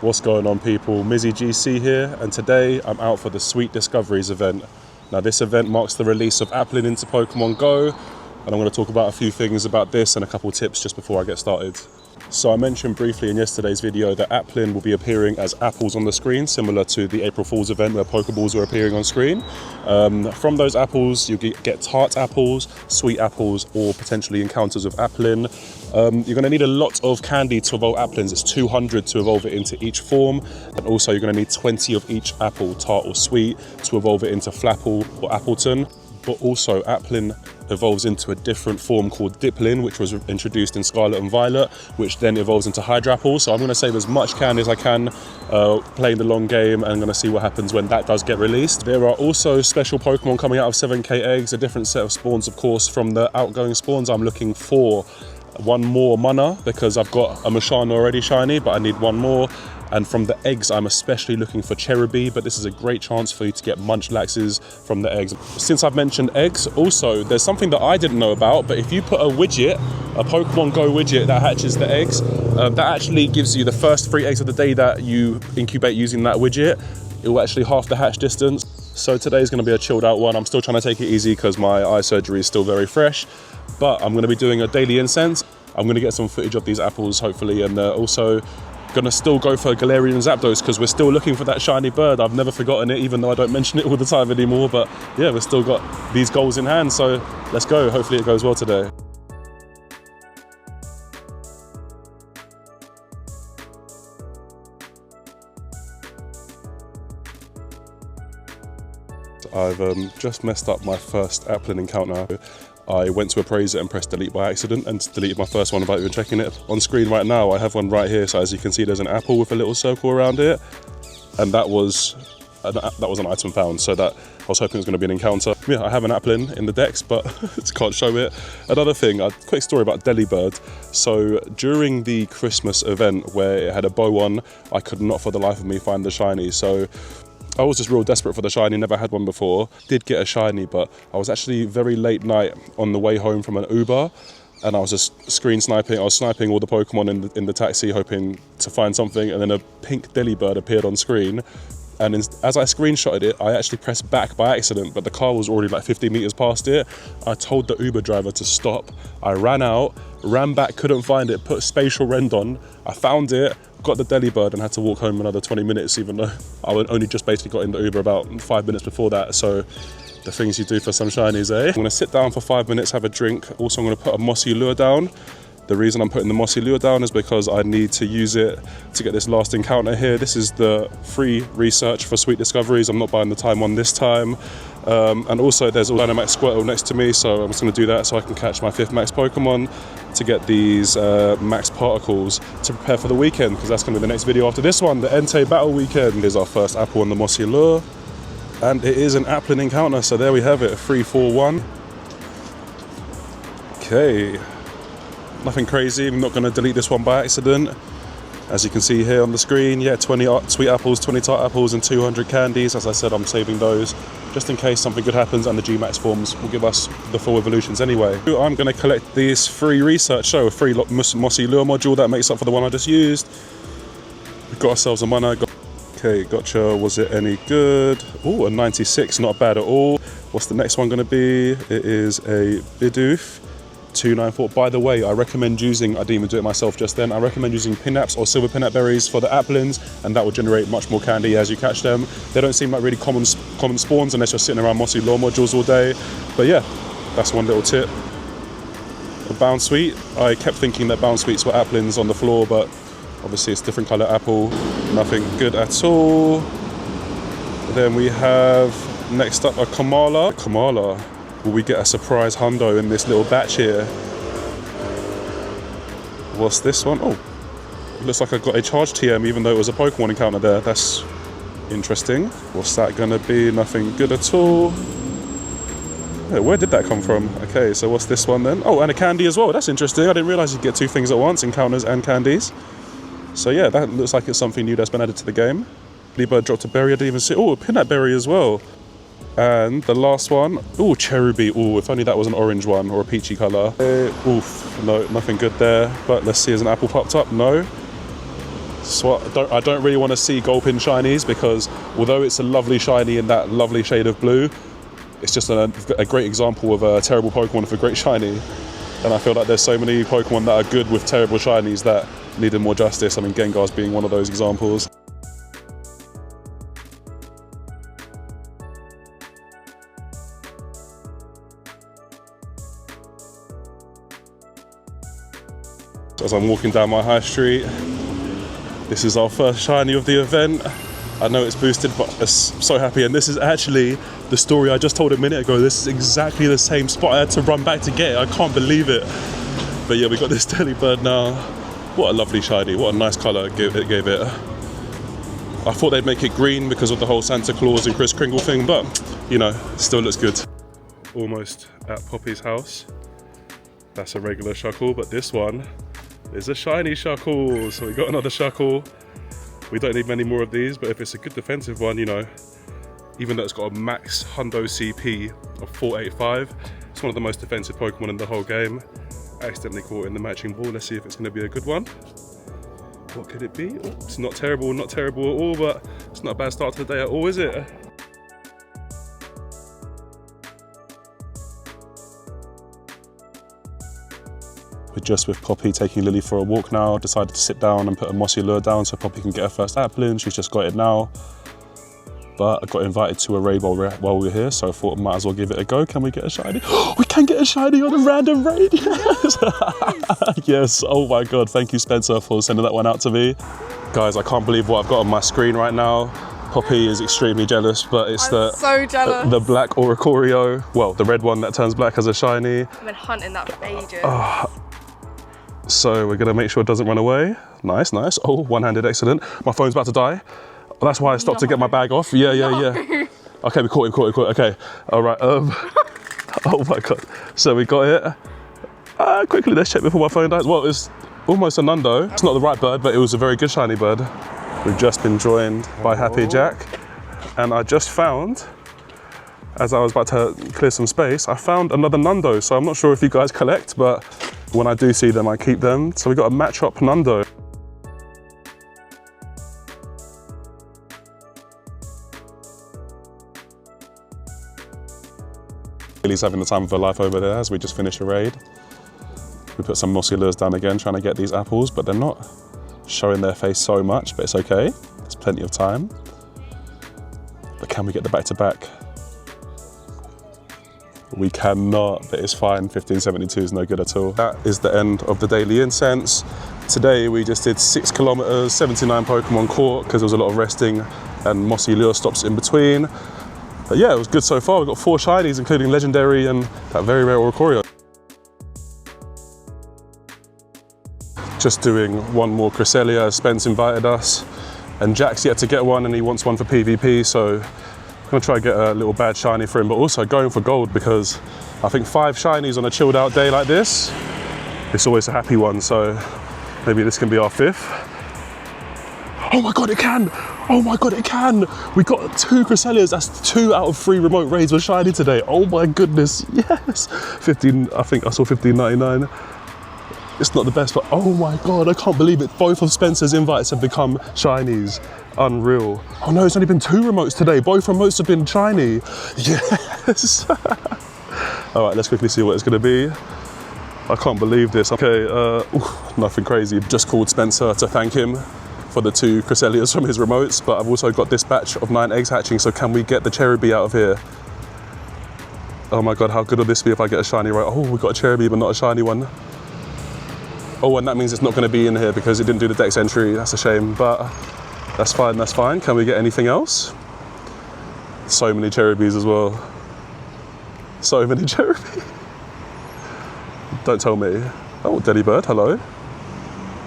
What's going on, people? Mizzy GC here, and today I'm out for the Sweet Discoveries event. Now this event marks the release of Applin into Pokemon Go, and I'm going to talk about a few things about this and a couple tips just before I get started. So I mentioned briefly in yesterday's video that Applin will be appearing as apples on the screen, similar to the April Fool's event where Pokeballs were appearing on screen. From those apples, you get tart apples, sweet apples, or potentially encounters with Applin. You're going to need a lot of candy to evolve Applins. It's 200 to evolve it into each form, and also you're going to need 20 of each apple, tart or sweet, to evolve it into Flapple or Appleton. But also Applin evolves into a different form called Diplin, which was introduced in Scarlet and Violet, which then evolves into Hydrapple. So I'm going to save as much candy as I can, playing the long game, and I'm going to see what happens when that does get released. There are also special Pokemon coming out of 7k eggs, a different set of spawns, of course, from the outgoing spawns. I'm looking for one more mana because I've got a Mashana already shiny, but I need one more. And from the eggs, I'm especially looking for Cherubi, but this is a great chance for you to get Munchlaxes from the eggs. Since I've mentioned eggs, also, there's something that I didn't know about, but if you put a widget, a Pokemon Go widget that hatches the eggs, that actually gives you the first 3 eggs of the day that you incubate using that widget. It will actually half the hatch distance. So today's gonna be a chilled out one. I'm still trying to take it easy because my eye surgery is still very fresh, but I'm gonna be doing a daily incense. I'm gonna get some footage of these apples, hopefully, and also gonna still go for Galarian Zapdos because we're still looking for that shiny bird. I've never forgotten it, even though I don't mention it all the time anymore, but yeah, we've still got these goals in hand, so let's go. Hopefully it goes well today. I've just messed up my first Applin encounter. I went to appraise it and pressed delete by accident and deleted my first one without even checking it. On screen right now, I have one right here, so as you can see, there's an apple with a little circle around it, and that was an item found, so that I was hoping it was going to be an encounter. Yeah, I have an Applin in the decks, but can't show it. Another thing, a quick story about Delibird. So during the Christmas event where it had a bow on, I could not for the life of me find the shiny, so I was just real desperate for the shiny, never had one before. Did get a shiny, but I was actually very late night on the way home from an Uber, and I was just screen sniping. I was sniping all the Pokemon in the taxi, hoping to find something, and then a pink Delibird appeared on screen. And as I screenshotted it, I actually pressed back by accident, but the car was already like 50 meters past it. I told the Uber driver to stop. I ran out, ran back, couldn't find it, put spatial rend on. I found it, got the Delibird, and had to walk home another 20 minutes, even though I only just basically got in the Uber about 5 minutes before that. So the things you do for some shinies, eh? I'm gonna sit down for 5 minutes, have a drink. Also, I'm gonna put a mossy lure down. The reason I'm putting the mossy lure down is because I need to use it to get this last encounter here. This is the free research for Sweet Discoveries. I'm not buying the time one this time. And also there's a Dynamax Squirtle next to me, so I'm just gonna do that so I can catch my 5th max Pokemon to get these max particles to prepare for the weekend, because that's gonna be the next video after this one, the Entei Battle Weekend. Here's our first apple on the mossy lure. And it is an Applin encounter, so there we have it, 3-4-1. Okay. Nothing crazy. I'm not going to delete this one by accident. As you can see here on the screen, yeah, 20 sweet apples, 20 tart apples, and 200 candies. As I said, I'm saving those just in case something good happens, and the G-Max forms will give us the full evolutions anyway. I'm going to collect this free research, so a free mossy lure module that makes up for the one I just used. We've got ourselves a mana. Okay, gotcha. Was it any good? Oh, a 96, not bad at all. What's the next one going to be? It is a Bidoof. 294. By the way, I recommend using, I didn't even do it myself just then, I recommend using Pinaps or Silver Pinap Berries for the Applins, and that will generate much more candy as you catch them. They don't seem like really common spawns unless you're sitting around mossy lure modules all day. But yeah, that's one little tip. A Bound Sweet. I kept thinking that Bound Sweets were Applins on the floor, but obviously it's different colour apple. Nothing good at all. Then we have, next up, a Kamala. Kamala. Will we get a surprise hundo in this little batch here? What's this one? Oh, looks like I got a charge TM even though it was a Pokemon encounter there. That's interesting. What's that gonna be? Nothing good at all. Yeah, where did that come from? Okay, so what's this one then? Oh, and a candy as well. That's interesting. I didn't realize you could get 2 things at once, encounters and candies. So yeah, that looks like it's something new that's been added to the game. Delibird dropped a berry, I didn't even see. Oh, a Pinap Berry as well. And the last one, oh, Cherubi. Oh, if only that was an orange one or a peachy colour. Oof, no, nothing good there. But let's see, has an apple popped up? No. So I don't really want to see gulping shinies, because although it's a lovely shiny in that lovely shade of blue, it's just a great example of a terrible Pokemon with a great shiny. And I feel like there's so many Pokemon that are good with terrible shinies that needed more justice. I mean, Gengar's being one of those examples. As I'm walking down my high street, this is our first shiny of the event. I know it's boosted, but I'm so happy. And this is actually the story I just told a minute ago. This is exactly the same spot. I had to run back to get it. I can't believe it. But yeah, we got this Delibird now. What a lovely shiny. What a nice colour it gave it. I thought they'd make it green because of the whole Santa Claus and Kris Kringle thing, but you know, still looks good. Almost at Poppy's house. That's a regular Shuckle, but this one is a shiny Shuckle. So we got another Shuckle. We don't need many more of these, but if it's a good defensive one, you know, even though it's got a max Hundo CP of 485, it's one of the most defensive Pokemon in the whole game. Accidentally caught in the matching ball. Let's see if it's going to be a good one. What could it be? Oh, it's not terrible at all, but it's not a bad start to the day at all, is it? We're just with Poppy taking Lily for a walk now. Decided to sit down and put a mossy lure down so Poppy can get her first Applin. She's just got it now. But I got invited to a raid while we were here, so I thought I might as well give it a go. Can we get a shiny? We can get a shiny on a random raid, yes! Yes, oh my God, thank you Spencer for sending that one out to me. Guys, I can't believe what I've got on my screen right now. Poppy is extremely jealous, but it's so jealous. The black Oricorio, well, the red one that turns black as a shiny. I've been hunting that for ages. So we're gonna make sure it doesn't run away. Nice, nice. Oh, one-handed, excellent. My phone's about to die. That's why I stopped to get my bag off. Yeah. Okay, we caught him. Okay, all right. Oh my God. So we got it. Quickly, let's check before my phone dies. Well, it's almost a Nundo. It's not the right bird, but it was a very good shiny bird. We've just been joined by Happy Jack. And I just found, as I was about to clear some space, I found another Nundo. So I'm not sure if you guys collect, but when I do see them, I keep them. So we got a Matchup Nundo. Lily's having the time of her life over there as we just finish a raid. We put some mossy lures down again, trying to get these apples, but they're not showing their face so much, but it's okay. There's plenty of time. But can we get the back-to-back? We cannot, but it's fine. 1572 is no good at all. That is the end of the daily incense. Today we just did 6 kilometers, 79 Pokemon caught, because there was a lot of resting and mossy lure stops in between. But yeah, it was good so far. We've got 4 shinies, including Legendary and that very rare Oricorio. Just doing one more Cresselia as Spence invited us. And Jack's yet to get one and he wants one for PvP, so I'm gonna try to get a little bad shiny for him, but also going for gold because I think 5 shinies on a chilled out day like this, it's always a happy one, so maybe this can be our 5th. Oh my God, it can! Oh my God, it can! We got 2 Cresselias, that's 2 out of 3 remote raids were shiny today. Oh my goodness, yes! 15, I think I saw 15.99. It's not the best, but oh my God, I can't believe it. Both of Spencer's invites have become shinies. Unreal. Oh no, it's only been 2 remotes today. Both remotes have been shiny. Yes! All right, let's quickly see what it's gonna be. I can't believe this. Okay, nothing crazy. Just called Spencer to thank him for the 2 Cresselias from his remotes, but I've also got this batch of 9 eggs hatching, so can we get the Cherubi out of here? Oh my God, how good will this be if I get a shiny right? Oh, we got a Cherubi, but not a shiny one. Oh, and that means it's not gonna be in here because it didn't do the dex entry. That's a shame, but that's fine, that's fine. Can we get anything else? So many Cherubis as well. So many Cherubi. Don't tell me. Oh, Delibird, hello.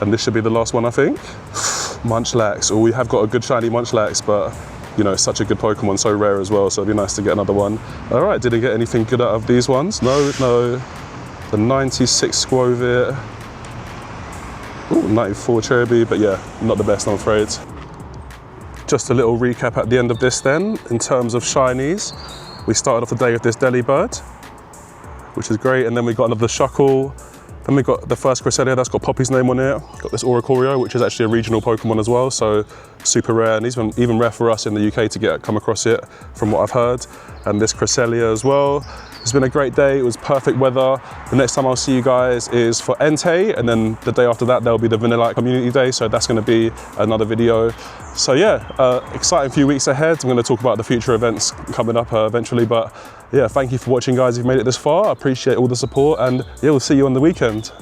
And this should be the last one, I think. Munchlax. Oh, we have got a good shiny Munchlax, but you know, it's such a good Pokemon, so rare as well, so it'd be nice to get another one. All right, didn't get anything good out of these ones. No. The 96 Squovit. Ooh, 94 Cherubi, but yeah, not the best, I'm afraid. Just a little recap at the end of this then, in terms of shinies. We started off the day with this Delibird, which is great, and then we got another Shuckle, Then we got the first Cresselia that's got Poppy's name on it. Got this Oricorio, which is actually a regional Pokemon as well, so super rare, and even rare for us in the UK to come across it, from what I've heard. And this Cresselia as well. It's been a great day, it was perfect weather. The next time I'll see you guys is for Entei, and then the day after that there'll be the Vanillite Community Day, so that's going to be another video. So yeah, exciting few weeks ahead. I'm going to talk about the future events coming up eventually, but yeah, thank you for watching guys, if you've made it this far. I appreciate all the support, and yeah, we'll see you on the weekend.